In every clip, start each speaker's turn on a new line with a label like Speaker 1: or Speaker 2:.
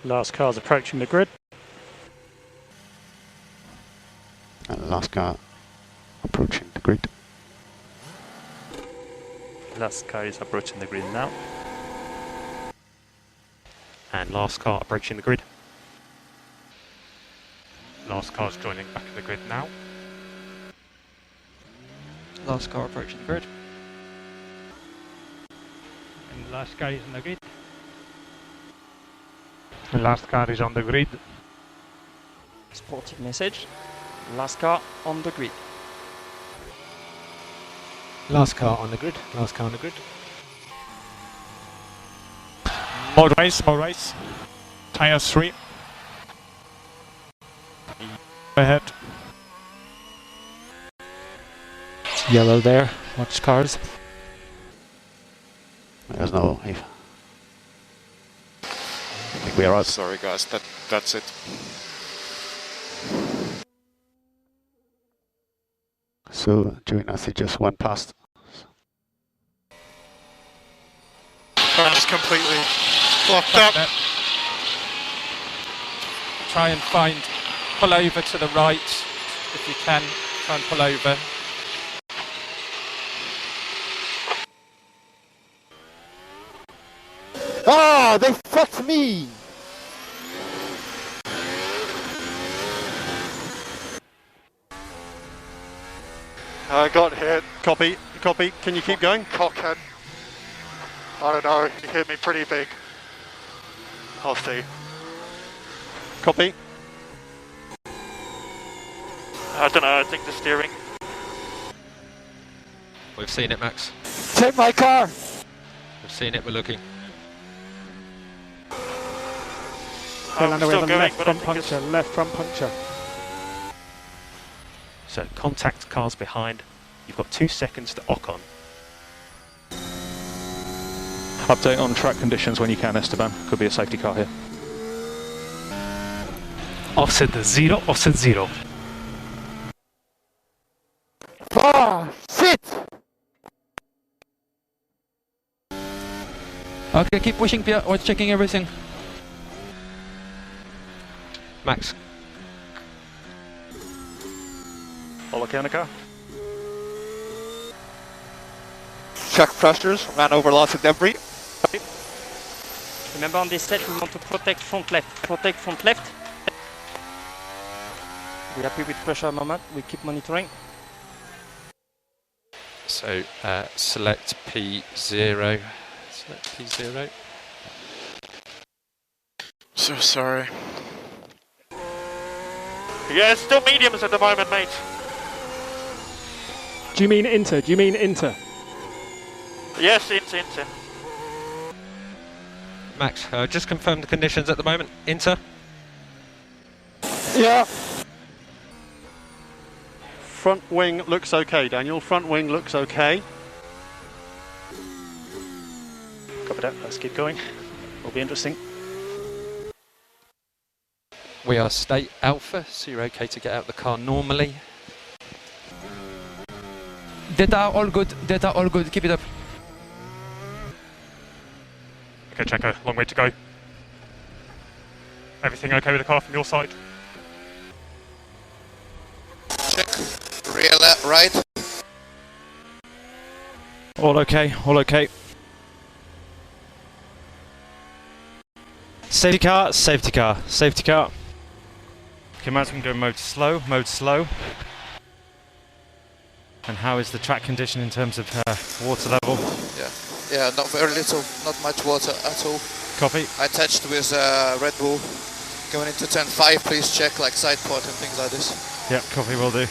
Speaker 1: Last car's approaching the grid.
Speaker 2: And the last car approaching the grid.
Speaker 1: Last car is approaching the grid now.
Speaker 3: And last car approaching the grid. Last car's joining back in the grid now.
Speaker 4: Last car approaching the grid.
Speaker 3: And last car is on the grid. The last car is on the grid.
Speaker 4: Sportive message. Last car on the grid.
Speaker 3: Last car on the grid. Last car on the grid.
Speaker 5: More race. Tire 3. Ahead.
Speaker 1: Yellow there, watch cars.
Speaker 2: There's no... I think we are out.
Speaker 6: Sorry guys, that's it.
Speaker 2: So, Giovinazzi just went past.
Speaker 6: Car's completely blocked up.
Speaker 5: Try and pull over to the right if you can. Try and pull over.
Speaker 7: Ah, they fucked me!
Speaker 6: I got hit.
Speaker 8: Copy. Can you keep going?
Speaker 6: Cockhead. I don't know, he hit me pretty big. I'll see.
Speaker 8: Copy.
Speaker 6: I don't know, I think the steering.
Speaker 4: We've seen it, Max.
Speaker 7: Take my car!
Speaker 4: We've seen it, we're looking.
Speaker 6: I'm still going,
Speaker 1: left
Speaker 6: but I
Speaker 1: front
Speaker 6: think it's...
Speaker 1: puncture, left front puncture.
Speaker 3: So contact cars behind. You've got 2 seconds to Ocon.
Speaker 5: Update on track conditions when you can, Esteban. Could be a safety car here.
Speaker 3: Offset 0, offset 0.
Speaker 7: Ah, shit!
Speaker 4: Okay, keep pushing, Pierre. We're checking everything. Max.
Speaker 8: Holocanica.
Speaker 7: Check pressures, ran over lots of debris.
Speaker 4: Remember on this set we want to protect front left. Protect front left. We're happy with pressure at the moment. We keep monitoring.
Speaker 9: So select P0. Select P0.
Speaker 6: So sorry. Yeah, it's still mediums at the moment, mate.
Speaker 1: Do you mean Inter?
Speaker 6: Yes, into.
Speaker 4: Max, just confirm the conditions at the moment. Inter.
Speaker 7: Yeah.
Speaker 8: Front wing looks okay, Daniel. Front wing looks okay.
Speaker 1: Copy that, let's keep going. Will be interesting.
Speaker 9: We are state alpha, so you're okay to get out of the car normally.
Speaker 4: Data all good, keep it up.
Speaker 3: Okay, Checo, long way to go. Everything okay with the car from your side?
Speaker 10: Check. Rear left, right.
Speaker 5: All okay, all okay. Safety car, safety car, safety car.
Speaker 3: Okay, Max, we can go mode slow. And how is the track condition in terms of water level?
Speaker 10: Yeah, not very little, not much water at all.
Speaker 3: Copy.
Speaker 10: I touched with Red Bull. Going into turn 5, please check like side pot and things like this.
Speaker 3: Yep, copy, will do.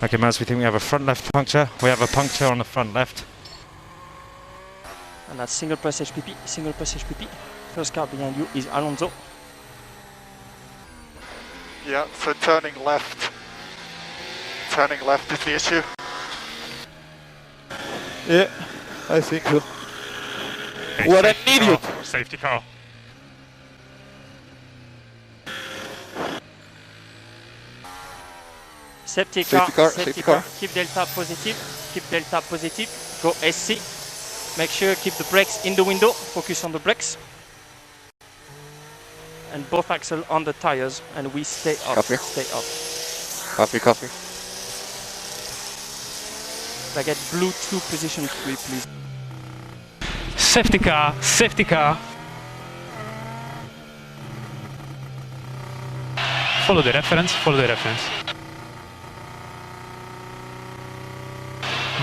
Speaker 3: Okay, Maz, we think we have a front left puncture. We have a puncture on the front left.
Speaker 4: And that's single press HPP. First car behind you is Alonso.
Speaker 6: Yeah, so turning left. Turning left is the issue.
Speaker 7: Yeah, I think so.
Speaker 3: Okay,
Speaker 7: What an
Speaker 3: safety
Speaker 7: idiot!
Speaker 3: car, safety car.
Speaker 4: Safety
Speaker 7: Safety
Speaker 4: car,
Speaker 7: car, safety car.
Speaker 4: Keep delta positive, keep delta positive. Go SC. Make sure keep the brakes in the window, focus on the brakes. And both axles on the tires, and we stay up,
Speaker 7: Copy.
Speaker 4: stay up.
Speaker 7: Copy, copy.
Speaker 4: I get blue 2 position 3, please.
Speaker 5: Safety car, safety car. Follow the reference, follow the reference.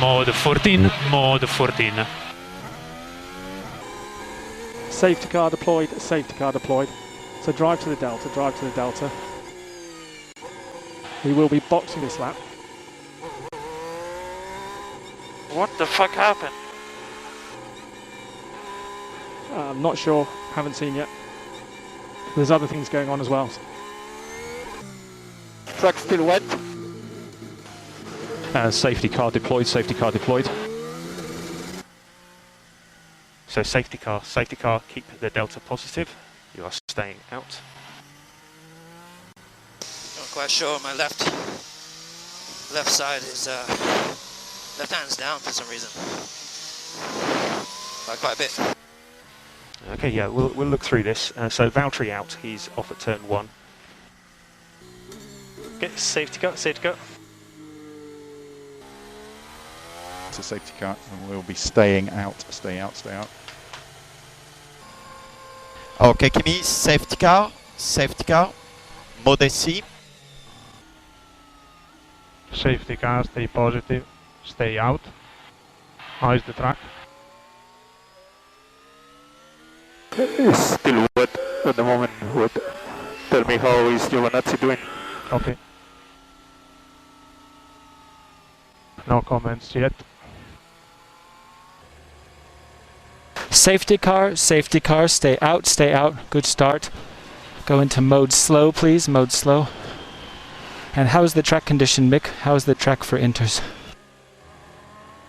Speaker 5: Mode 14, mode 14.
Speaker 8: Safety car deployed, safety car deployed. So drive to the delta, drive to the delta. We will be boxing this lap.
Speaker 6: What the fuck happened?
Speaker 8: I'm not sure, haven't seen yet. There's other things going on as well.
Speaker 7: Track still wet.
Speaker 3: Safety car deployed, safety car deployed.
Speaker 1: So safety car, keep the delta positive. You are staying out.
Speaker 10: Not quite sure. My left side is left hand's down for some reason. By quite a bit.
Speaker 1: Okay, yeah, we'll look through this. So Valtteri out, he's off at turn 1. Okay, safety car, safety car.
Speaker 11: It's a safety car and we'll be staying out, stay out, stay out.
Speaker 7: Okay, Kimi, safety car, mode SC.
Speaker 5: Safety car, stay positive, stay out. How is the track?
Speaker 6: It's still wet at the moment. Wet. Tell me how is Giovinazzi doing?
Speaker 5: Copy. No comments yet.
Speaker 4: Safety car, stay out, good start. Go into mode slow, please, mode slow. And how's the track condition, Mick? How's the track for inters?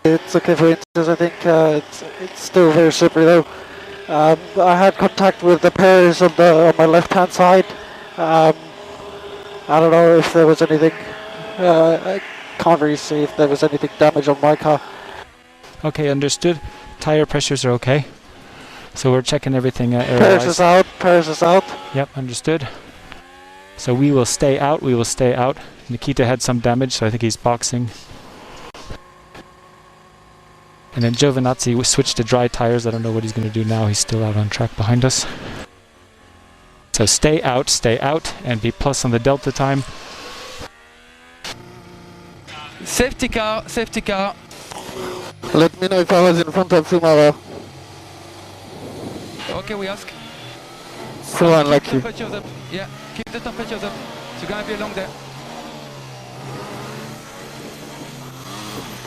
Speaker 12: It's okay for inters, I think it's still very slippery though. I had contact with the pairs on my left hand side. I don't know if there was anything, I can't really see if there was anything damage on my car.
Speaker 4: Okay, understood. Tire pressures are okay. So we're checking everything
Speaker 12: Pairs is out.
Speaker 4: Yep, understood. So we will stay out. Nikita had some damage, so I think he's boxing. And then Giovinazzi switched to dry tires. I don't know what he's going to do now. He's still out on track behind us. So stay out, and be plus on the delta time.
Speaker 9: Safety car.
Speaker 12: Let me know if I was in front of Sumara.
Speaker 9: Okay, we ask.
Speaker 12: So unlucky.
Speaker 9: Keep the temperatures up. Yeah, keep the temperatures up. It's going to be along there.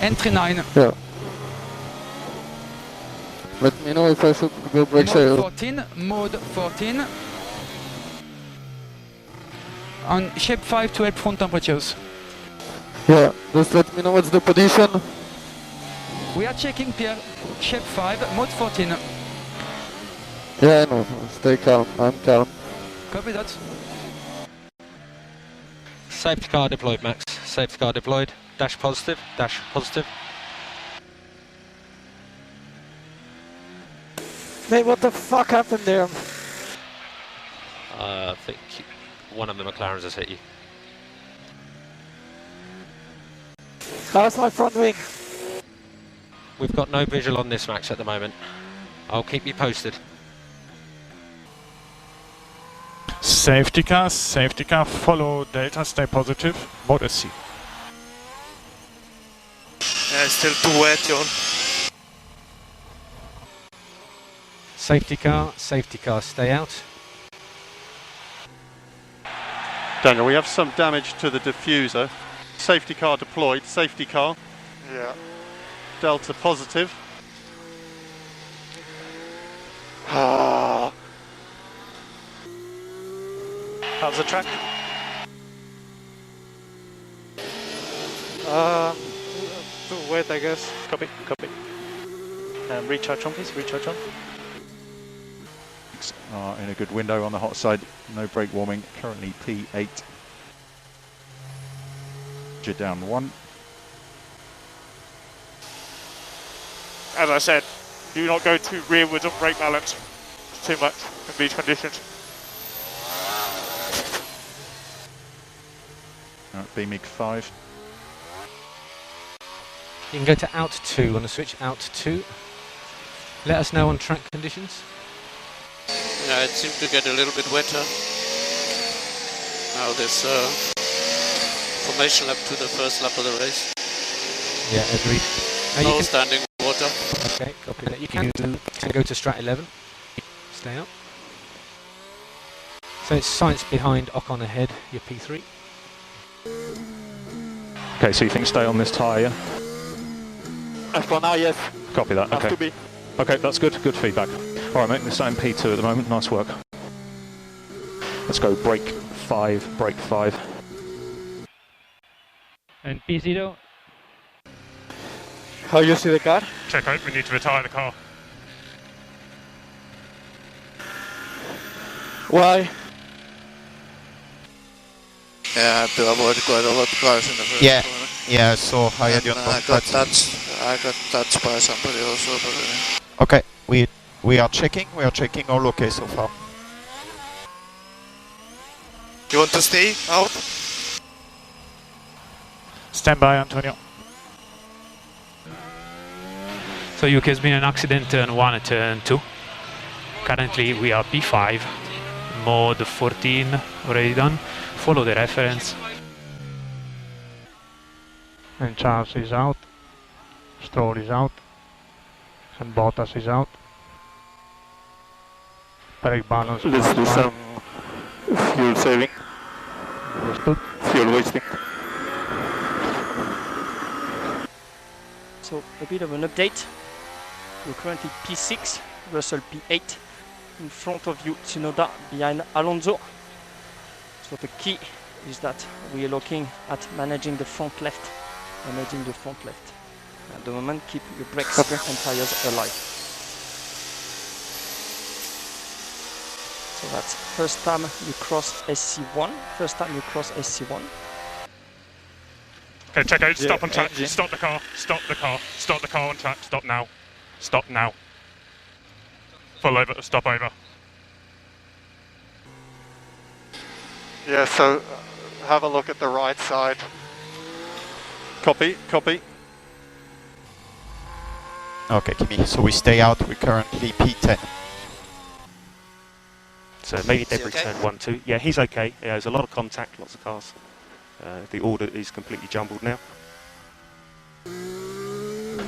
Speaker 9: Entry 9.
Speaker 12: Yeah. Let me know if I should go brake sail.
Speaker 9: Mode 14. On shape 5 to help front temperatures.
Speaker 12: Yeah, just let me know what's the position.
Speaker 9: We are checking, Pierre. Shape 5, mode 14.
Speaker 12: Yeah, I know. Stay calm. I'm calm.
Speaker 9: Copy that.
Speaker 3: Safety car deployed, Max. Safety car deployed. Dash positive, dash positive.
Speaker 12: Mate, what the fuck happened there?
Speaker 3: I think one of the McLarens has hit you.
Speaker 12: How's my front wing?
Speaker 3: We've got no visual on this, Max, at the moment. I'll keep you posted.
Speaker 5: Safety car, follow delta, stay positive. Mode SC.
Speaker 10: Yeah, it's still too wet, John.
Speaker 3: Safety car, stay out.
Speaker 8: Daniel, we have some damage to the diffuser. Safety car deployed, safety car.
Speaker 6: Yeah.
Speaker 8: Delta positive.
Speaker 1: How's the track?
Speaker 12: Too wet, I guess.
Speaker 1: Copy. Recharge on, please, recharge on.
Speaker 11: Are in a good window on the hot side, no brake warming, currently P8. Roger, down 1.
Speaker 6: As I said, do not go too rearwards on brake balance. It's too much in these conditions.
Speaker 11: BMIG 5.
Speaker 3: You can go to out 2 on the switch, out 2. Let us know on track conditions.
Speaker 13: Yeah, it seemed to get a little bit wetter. Now this formation lap to the first lap of the race.
Speaker 3: Yeah, agreed.
Speaker 13: No standing water.
Speaker 3: Okay, copy that. You can go to strat 11. Stay up. So it's science behind, Ocon ahead, your P3.
Speaker 14: Okay, so you think stay on this tyre, yeah?
Speaker 7: As for now, yes.
Speaker 14: Copy that,
Speaker 7: Has
Speaker 14: okay.
Speaker 7: to be.
Speaker 14: Okay, that's good, good feedback. Alright mate, we're staying P2 at the moment, nice work. Let's go brake 5, brake 5.
Speaker 5: And P0.
Speaker 7: How you see the car?
Speaker 1: Check out, we need to retire the car.
Speaker 7: Why?
Speaker 10: Yeah, I have to avoid quite a lot of cars in the first corner.
Speaker 15: Yeah, so I
Speaker 10: I got touched by somebody also. But,
Speaker 15: okay, we are checking all okay so far.
Speaker 10: you want to stay out?
Speaker 5: Stand by, Antonio. So UK has been an accident turn 1 and turn 2. Currently we are P5, mode 14 already done. Follow the reference. And Charles is out, Stroll is out, and Bottas is out. Brake balance.
Speaker 7: Let's do some fuel saving.
Speaker 5: Understood.
Speaker 7: Fuel wasting.
Speaker 16: So a bit of an update. You're currently P6, Russell P8. In front of you, Tsunoda behind Alonso. So the key is that we are looking at managing the front left. Managing the front left. At the moment, keep your brakes and tires alive. So that's first time you cross SC1. First time you cross SC1.
Speaker 1: Okay, check out, stop on track, stop the car, stop the car, stop the car on track, stop now. Stop now. Full over, stop over.
Speaker 6: Yeah, so have a look at the right side.
Speaker 8: Copy, copy.
Speaker 15: Okay, Kimi, so we stay out, we're currently P10.
Speaker 1: So maybe debris turn 1, 2. Yeah, he's okay. Yeah, there's a lot of contact, lots of cars. The order is completely jumbled now.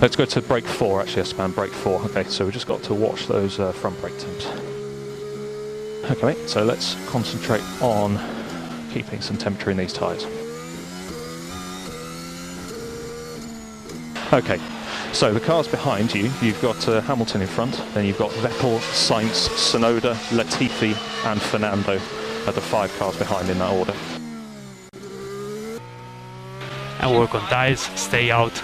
Speaker 14: Let's go to brake 4 actually, Esteban, brake 4. Okay, so we've just got to watch those front brake temps. Okay, so let's concentrate on keeping some temperature in these tyres. Okay, so the cars behind you, you've got Hamilton in front, then you've got Vettel, Sainz, Tsunoda, Latifi and Fernando are the 5 cars behind in that order.
Speaker 5: And work on tires, stay out,